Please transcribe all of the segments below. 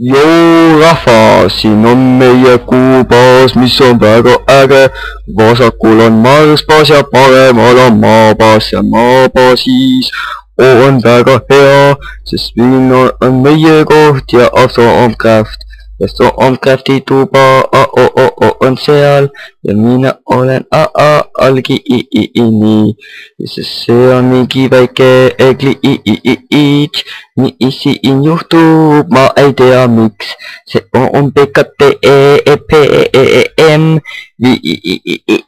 Joo rahva, siin on meie kuubaas, mis on väga äge. Vasakul on Marsbaas ja paremal on Maabaas ja Maabaasis on väga hea, sest siin on meie koht ja Stormcraft. Ja Stormcrafti tuba on seal ja mina olen algiini. Sest see on mingi väike kliit, mis siin juhtub, ma ei tea miks. See on PKTEPM,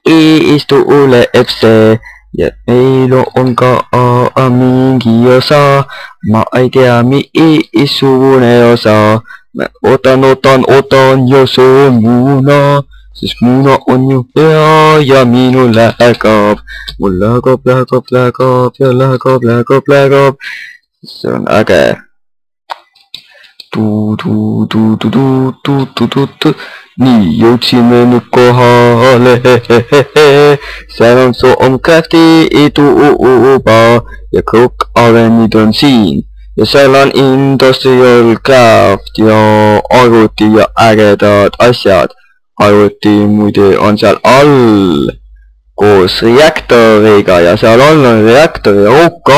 viis tuleb see. Ja meil on ka mingi osa, ma ei tea missugune osa. Mä otan ja söön muuna, sest muuna on ju hea ja minul läheb. Mul läheb. See on äge. Nii, jõudsime nüüd kohale. Seal on Stormcrafti tuba ja kõik arenid on siin. Ja seal on Industrial Craft ja arvuti ja ägedad asjad. Arvuti muide on seal all koos reaktoriga ja seal all on reaktori OK.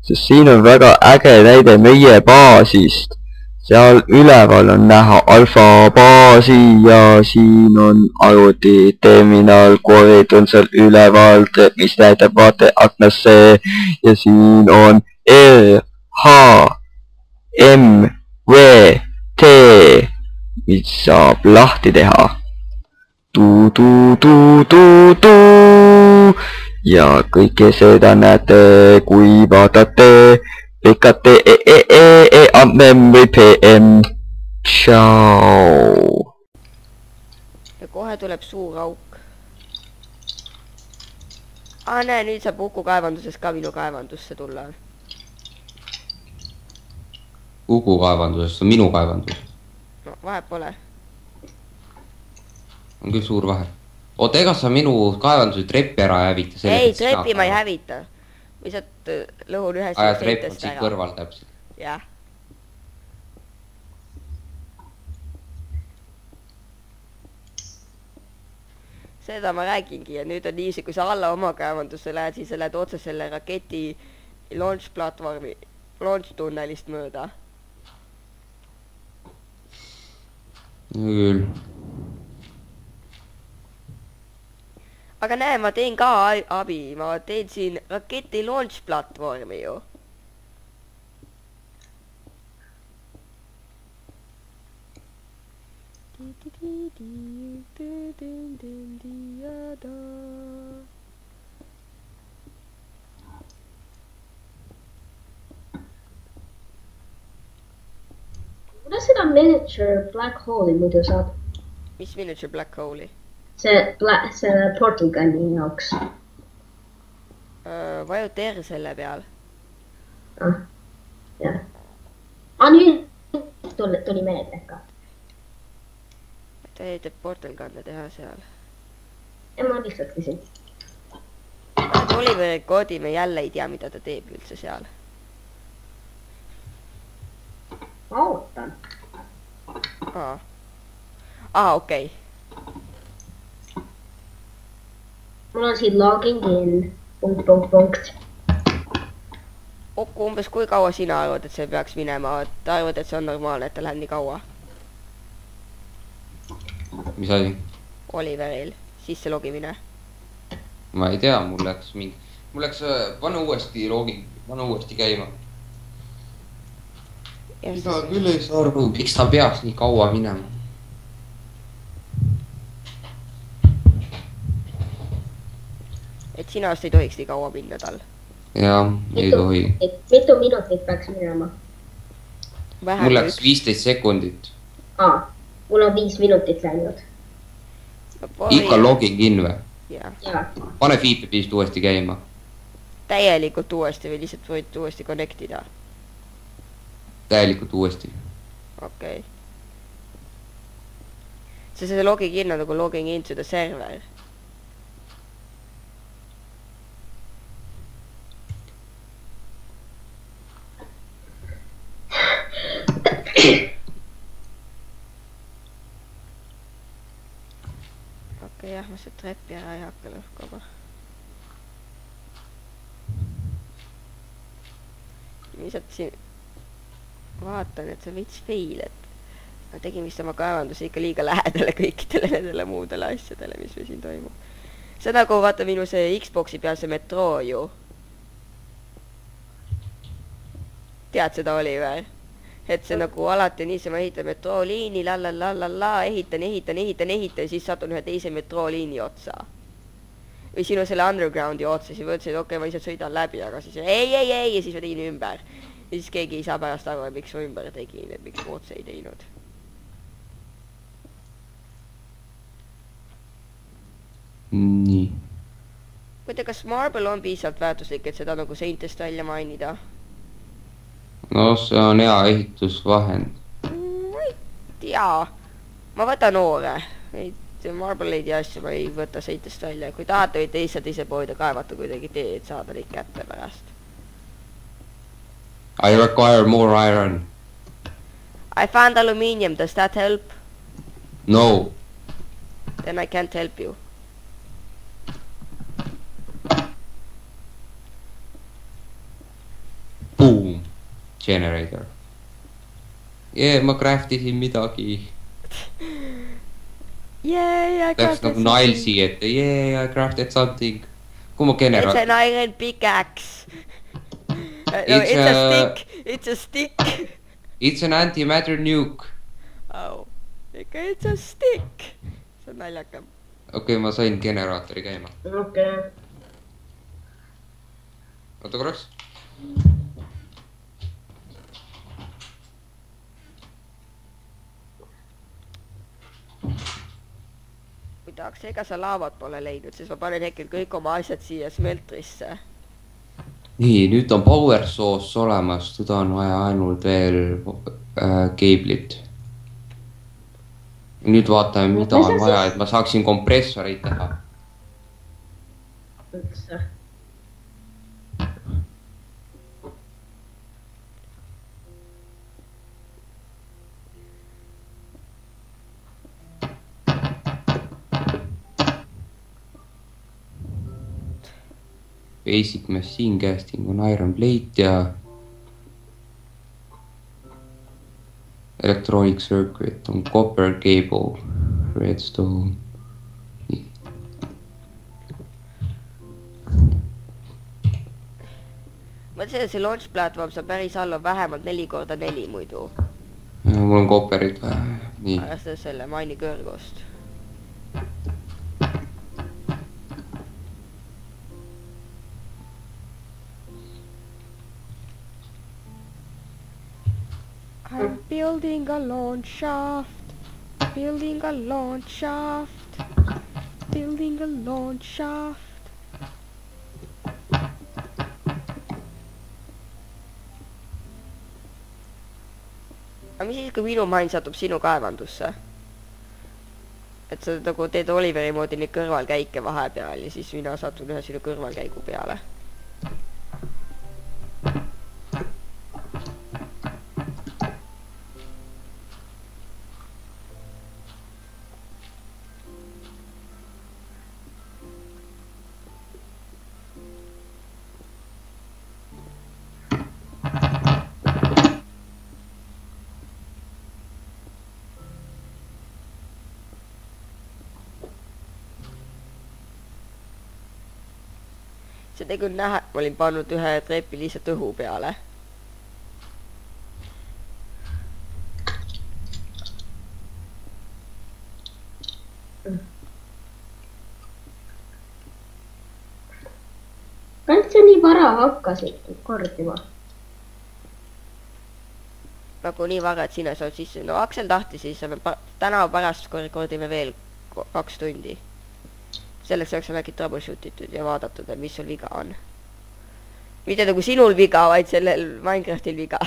Sest siin on väga äge näide meie baasist. Seal üleval on näha alfa baasi ja siin on arvuti terminal, korid on seal üleval, mis näitab vaateaknasse ja siin on H, M, V, T, mis saab lahti teha. Ja kõike seda näete, kui vaatate PKTEEE memory PM. Tšau. Ja kohe tuleb suur auk. Näe, nüüd saab Uku kaevanduses ka minu kaevandusse tulla. Uku kaevanduses, see on minu kaevandus. No, vahet pole. On küll suur vahe. Oota, ega sa minu kaevanduse treppi ära hävita? Ei, treppi ma ei hävita. Lihtsalt lõhun ühest aja trepp on siit kõrval täpselt. Jah. Seda ma räägingi ja nüüd on niiviisi, kui sa alla oma kaevandusse lähed, siis sa lähed otse selle raketi launch platvormi, launch tunnelist mööda. Küll. Aga näe, ma teen ka abi, ma teen siin raketi launch platvormi ju. Kuidas seda miniature black hole'i muidu saab? Mis miniature black hole'i? See portal gun'i jaoks. Vajuta R selle peal. Jah. Nüüd tuli meelde ka. Ta jäi portal gun'e teha seal. Ja ma lihtsalt küsin. Oliveri koodi me jälle ei tea, mida ta teeb üldse seal. Ma ootan. Okei. Mul on siin logging in. Punkt. Okku, umbes kui kaua sina arvad, et see peaks minema? Ta arvad, et see on normaalne, et ta läheb nii kaua? Mis asi? Oliveril sisse logimine. Ma ei tea, mul läks pane uuesti loging, pane uuesti käima. Mida küll ei saa aru, miks ta peaks nii kaua minema? Et sina vast ei tohiks nii kaua minna tal. Jaa, ei tohi. Mitu minutit peaks minema? Mul läks 15 sekundit. Mul on 5 minutit läinud. Ikka logging in või? Jaa. Pane FeedBase'ist uuesti käima. Täielikult uuesti või lihtsalt võid uuesti connectida? Täielikult uuesti. Okei. See logging in on nagu logging into the server. jah, ma seda treppi ära ei hakka lõhkama. lihtsalt siin vaatan, et see on veits fail, et ma tegin vist oma kaevanduse ikka liiga lähedale kõikidele nendele muudele asjadele, mis meil siin toimub. See nagu vaata minu see Xboxi peal see metroo ju. Tead, seda oli või? Et see nagu alati nii, see ma ehitan metrooliini, ehitan ja siis satun ühe teise metrooliini otsa. Või sinu selle undergroundi otsa, siis võtsin, et okei, ma lihtsalt sõidan läbi, aga siis ei, ja siis ma tegin ümber. Ja siis keegi ei saa pärast aru, miks ma ümber tegin, et miks ma otsa ei teinud. Nii. Kuida, kas Marble on piisavalt väärtuslik, et seda nagu seintest välja mainida? No see on hea ehitusvahend. Ma ei tea. Ma võtan noore. Marbleid ja asju ma ei võta seintest välja. Kui tahate, võite lihtsalt ise poida kaevata kuidagi tee, et saada neid kätte pärast. I require more iron. I found aluminium. Does that help? No. Then I can't help you. Boom. Generator. Ma craftisin midagi. I Läks nagu nailsi, et I crafted something. Kui ma It's an iron pickaxe. No, it's a stick. It's a stick. It's an antimatter nuke. Oh. It's a stick. See on naljakam. Okei, ma sain generaatori käima. Okei. Oota korraks. Kui tahaks, ega sa laavat pole leidnud, siis ma panen hetkel kõik oma asjad siia smeltrisse. Nii, nüüd on power source olemas, teda on vaja ainult veel keeblit. Nüüd vaatame, mida on vaja, et ma saaksin kompressoreid teha. Üldse. Basic machine casting on iron plate ja electronic circuit on copper cable, redstone. Ma see launch platform saab päris alla vähemalt 4x4 muidu. Mul on copperit vähe, nii. Arvestades selle maini kõrgust. I'm building a launch shaft. Building a launch shaft. Building a launch shaft. Aga mis siis, kui minu main satub sinu kaevandusse? Et sa nagu teed Oliveri moodi neid kõrvalkäike vahepeal ja siis mina satun ühe sinu kõrvalkäigu peale. Seda küll näha, ma olin pannud ühe trepi lihtsalt õhu peale. Kalt sa nii vara hakkasid kordima? Nagu nii vara, et sina saad sisse. No Aksel tahtis, siis täna pärast kordime veel 2 tundi. Selleks oleks äkki troubleshootitud ja vaadatud, mis sul viga on. Mitte nagu sinul viga, vaid sellel Minecraftil viga.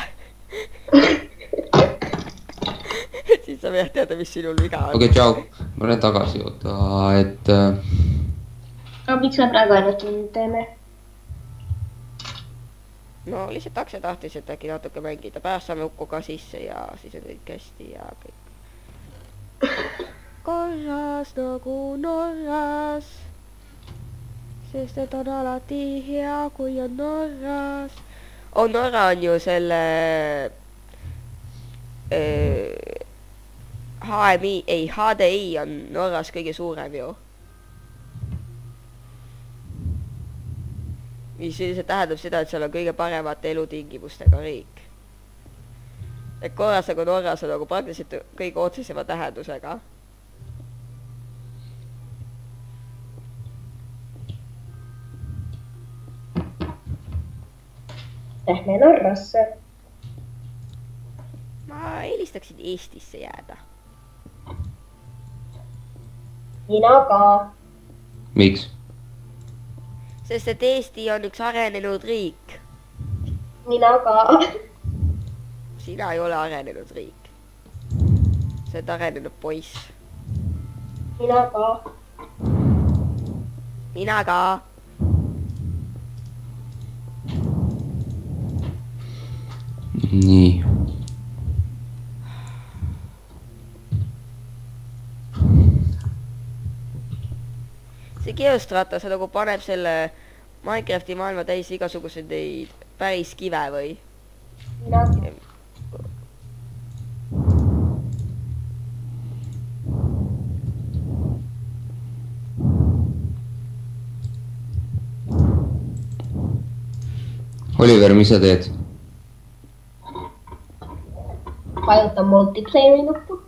Siis sa pead teada, mis sinul viga on. Okei, tšau. Ma olen tagasi, oota, et... Aga miks me praegu ainult teeme? No lihtsalt Aksel tahtis, et äkki natuke mängida. Pärast saame Ukku ka sisse ja siis on kõik hästi ja kõik. korras nagu Norras. Sest et on alati hea, kui on Norras. Norra on ju selle HDI on Norras kõige suurem ju. Mis üldiselt tähendab seda, et seal on kõige paremate elutingimustega riik. Et korras nagu Norras on nagu praktiliselt kõige otsesema tähendusega. Lähme Norrasse. Ma eelistaksin Eestisse jääda. Mina ka. Miks? Sest et Eesti on üks arenenud riik. Mina ka. Sina ei ole arenenud riik. Sa oled arenenud poiss. Mina ka. Mina ka. Nii. See Geostrata, see nagu paneb selle Minecrafti maailma täis igasuguseid neid päris kive või? Mina ka. Oliver, mis sa teed? Vajutan multiplayeri nuppu.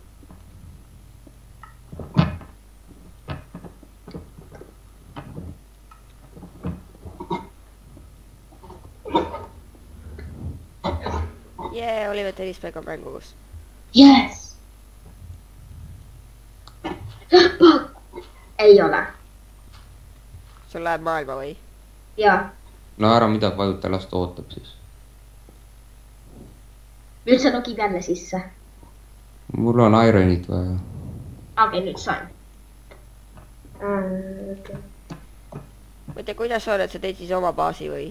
Oliver Tõnispäev on mängus. Yes! Ei ole. Sul läheb maailma või? Jaa. No ära midagi vajuta, las ta ootab siis. Nüüd sa nogib jälle sisse. Mul on ironit vaja. Aga nüüd sain. Okay. Ma ei tea, kuidas on, et sa teed siis oma baasi või?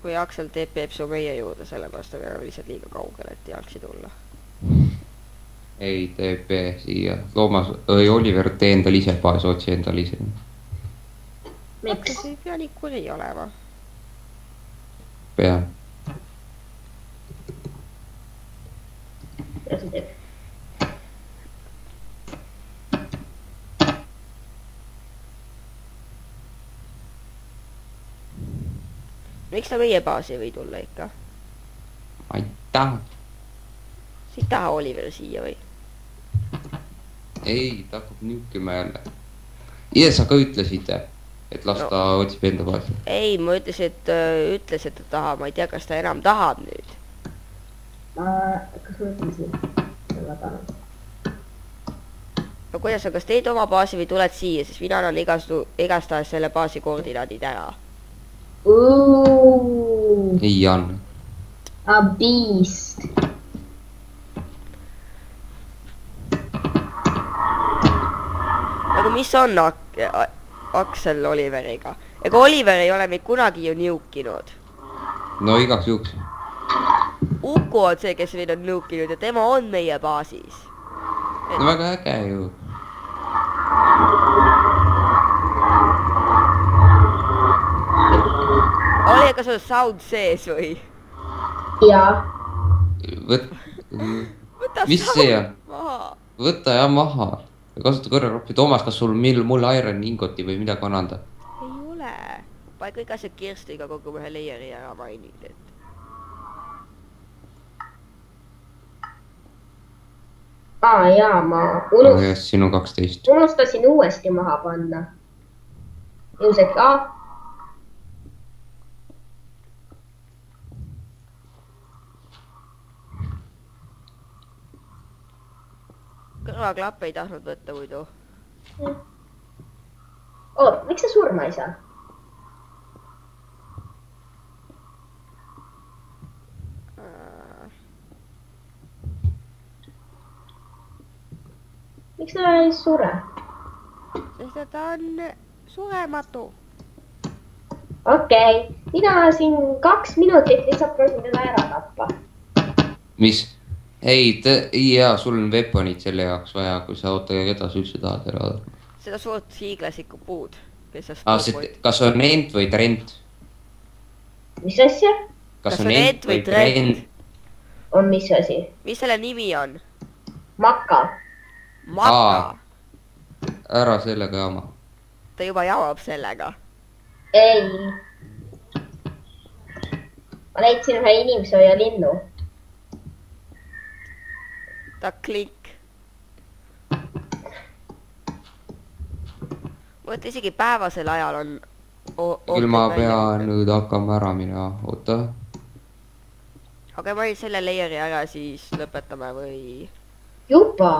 Kui Aksel teeb su meie juurde, sellepärast on lihtsalt liiga kaugel, et jalgsi tulla. Ei TP siia. Toomas, Oliver, tee endal ise baas, otsi endal ise. Miks? See ei pea nii kuri olema. Pean. Ja sa teeb. Miks ta meie baasi või tulla ikka? Ma ei taha. Sa ei taha Oliver siia või? Ei, ta hakkab nükkima jälle. Ja sa ka ütlesid, et las ta otsib enda baasi. Ei, ma ütles, et ta tahab. Ma ei tea, kas ta enam tahab nüüd. Kas ma ütlesin? Ma tahan. No kuidas sa, kas teed oma baasi või tuled siia, siis mina annan igastahes selle baasi koordinaadid ära. Ei anna. A beast. Aga mis on Aksel Oliveriga? Ega Oliver ei ole meid kunagi ju niukinud. No igaks juhuks. Uku on see, kes meid on niukinud ja tema on meie baasis. No väga äge ju. Oli, kas on sound sees või? Jaa. Mis see on? Maha. Võta ja maha. Kasuta kõrvaklappi. Toomas, kas sul mul iron ingoti või midagi on anda? Ei ole. Pae kõik asjad Kirstiga kogu ühe layeri ära mainid, et... Jaa, ma sinu 12. unustasin uuesti maha panna. Ilmselt ka. Kõrvaklappe ei tahtnud võtta muidu. Oot, miks sa surma ei saa? Miks ta ei sure? Sest ta on surematu. okei, mina siin 2 minutit lihtsalt proovin teda ära tappa. mis? ei, jaa, sul on weaponid selle jaoks vaja, kui sa oota, keda sa üldse tahad ära vaadata. Seda suurt hiiglaslikku puud, kes sa kas on Ent või Trent? mis asja? Kas on Ent või Trent? On mis asi? Mis selle nimi on? Maka. Maka. Ära sellega jama. Ta juba jamab sellega. Ei. Ma leidsin ühe inimsööja linnu. Ta klink. Mõtle isegi päevasel ajal on... Küll ma pean nüüd hakkama ära minema, oota. Aga ma olin selle layeri ära, siis lõpetame või... Juba.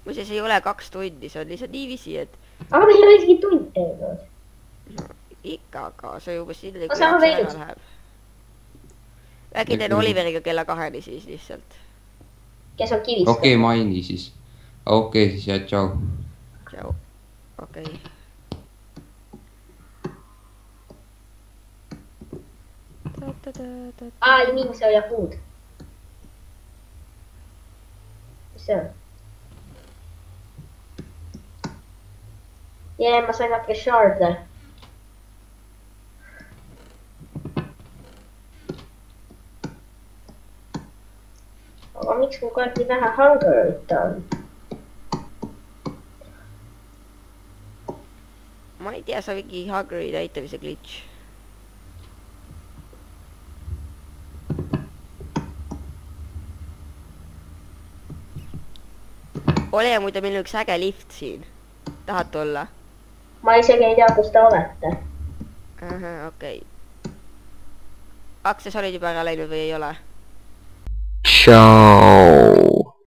Muuseas ei ole 2 tundi, see on lihtsalt niiviisi, et... Aga meil ei ole isegi tund teinud. No, ikka, aga see juba sinna Ma saan veel. läheb. Äkki teen Oliveriga kella 2-ni siis lihtsalt. Kes on kivist? Okei, maini siis. Okei, siis jah, tšau. Tšau. Okei. Inimsööja puud. Mis see on? Jee, ma sain natuke shard'e. Aga miks mul kogu aeg nii vähe hungerit on? Ma ei tea, see on mingi hungry täitamise glitch. Ole ja muide, meil on üks äge lift siin. Tahad tulla? Ma isegi ei tea, kus te olete. Okei. Aksesoorid juba ära läinud või ei ole? Tšau.